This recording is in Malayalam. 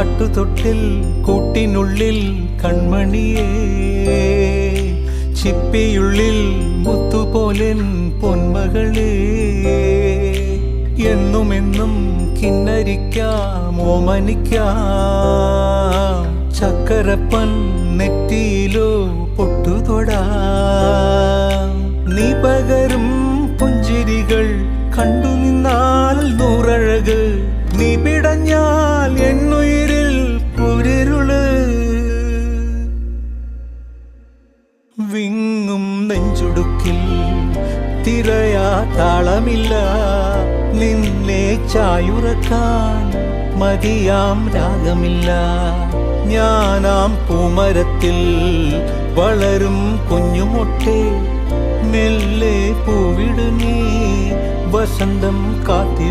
ആട്ടുതൊട്ടിൽ കൂട്ടിനുള്ളിൽ കൺമണിയേ, ചിപ്പിയുള്ളിൽ മുത്തുപോലെൻ പൊന്മകളേ, എന്നുമെന്നും കിന്നരിക്കാം ഓമനിക്കാം, ചക്കരപ്പൻ നെറ്റിയിലോ പൊട്ടുതൊടാം. നീ പകരും പുഞ്ചിരികൾ കണ്ടു നിന്നാൽ നൂറഴക്, നീ പിടഞ്ഞാൽ എന്നുയിരിൽ കുരിരുള്. വിങ്ങും നെഞ്ചുടുക്കിൽ തിരയാ താളമില്ല, നിന്നെ ചായുറക്കാൻ മതിയാം രാഗമില്ല. ഞാനാം പൂമരത്തിൽ വളരും കുഞ്ഞുമൊട്ടേ, മെല്ലെ പൂവിടു നീ വസന്തം കാത്തി